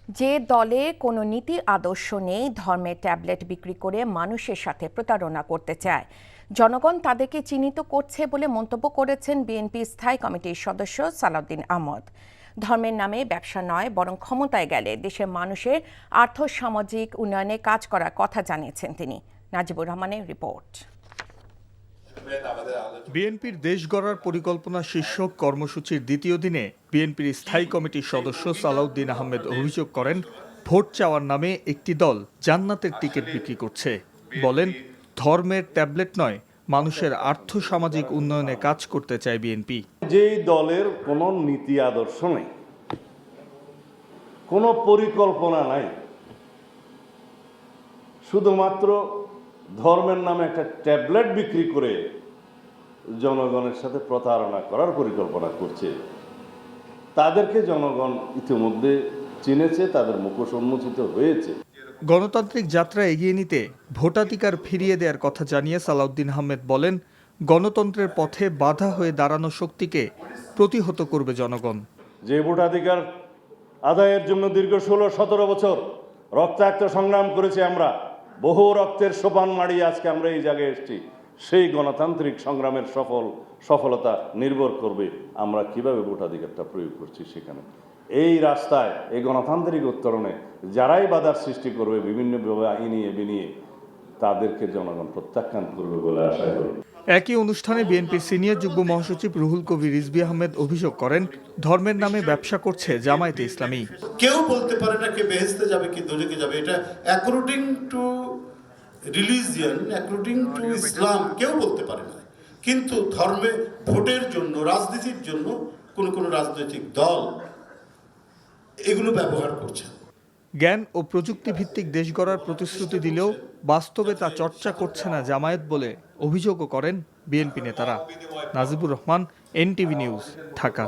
যে দলে কোনো নীতি আদর্শ নেই, ধর্মের ট্যাবলেট বিক্রি করে মানুষের সাথে প্রতারণা করতে চায়, জনগণ তাদেরকে চিহ্নিত করছে বলে মন্তব্য করেছেন বিএনপি স্থায়ী কমিটির সদস্য সালাউদ্দিন আহমদ। ধর্মের নামে ব্যবসা নয়, বরং ক্ষমতায় গেলে দেশের মানুষের আর্থসামাজিক উন্নয়নে কাজ করার কথা জানিয়েছেন তিনি। নাজিবুর রহমানের রিপোর্ট। বিএনপির দেশ গড়ার পরিকল্পনা শীর্ষক কর্মসূচির দ্বিতীয় দিনে বিএনপির স্থায়ী কমিটির সদস্য সালাউদ্দিন আহমেদ অভিযোগ করেন, ভোট চাওয়ার নামে একটি দল জান্নাতের টিকিট বিক্রি করছে। বলেন, ধর্মের ট্যাবলেট নয়, মানুষের আর্থসামাজিক উন্নয়নে কাজ করতে চায় বিএনপি। যেই দলের কোনো নীতি আদর্শ নেই, কোনো পরিকল্পনা নাই, শুধুমাত্র ধর্মের নামে একটা ট্যাবলেট বিক্রি করে জনগণের সাথে প্রতারণা করার পরিকল্পনা করছে, তাদেরকে জনগণ ইতিমধ্যে চিনেছে, তাদের মুখোশ উন্মোচিত হয়েছে। গণতান্ত্রিক যাত্রা এগিয়ে নিতে ভোটাধিকার ফিরিয়ে দেওয়ার কথা জানিয়ে সালাউদ্দিন আহমেদ বলেন, গণতন্ত্রের পথে বাধা হয়ে দাঁড়ানো শক্তিকে প্রতিহত করবে জনগণ। যে ভোটাধিকার আদায়ের জন্য দীর্ঘ 16-17 বছর রক্তাক্ত সংগ্রাম করেছি আমরা, বহু রক্তের সোপান মাড়িয়ে আজকে আমরা এই জায়গায় এসেছি, সেই গণতান্ত্রিক সংগ্রামের সফলতা নির্ভর করবে আমরা কিভাবে ভোটাধিকারটা প্রয়োগ করছি সেখানে। এই রাস্তায় এই গণতান্ত্রিক উত্তরণে যারাই বাধার সৃষ্টি করবে বিভিন্নভাবে আইনিয়ে বিনিয়ে, তাদেরকে জনগণ প্রত্যাখ্যান করবে বলে আশা করি। একই অনুষ্ঠানে বিএনপির সিনিয়র যুগ্ম মহাসচিব রুহুল কবির রিজভী আহমেদ অভিযোগ করেন, ধর্মের নামে ব্যবসা করছে জামায়াতে ইসলামী। কেউ বলতে পারে না কে বেহেশতে যাবে কি দোজখে যাবে, এটা according to religion, according to ইসলাম কেউ বলতে পারে না। কিন্তু ধর্মে ভোটের জন্য, রাজনীতির জন্য কোন রাজনৈতিক দল এগুলো ব্যবহার করছে। জ্ঞান ও প্রযুক্তি ভিত্তিক দেশ গড়ার প্রতিশ্রুতি দিলেও বাস্তবে তা চর্চা করছে না জামায়াত বলে অভিযোগও করেন বিএনপি নেতারা। Najibur Rahman, NTV news, Dhaka.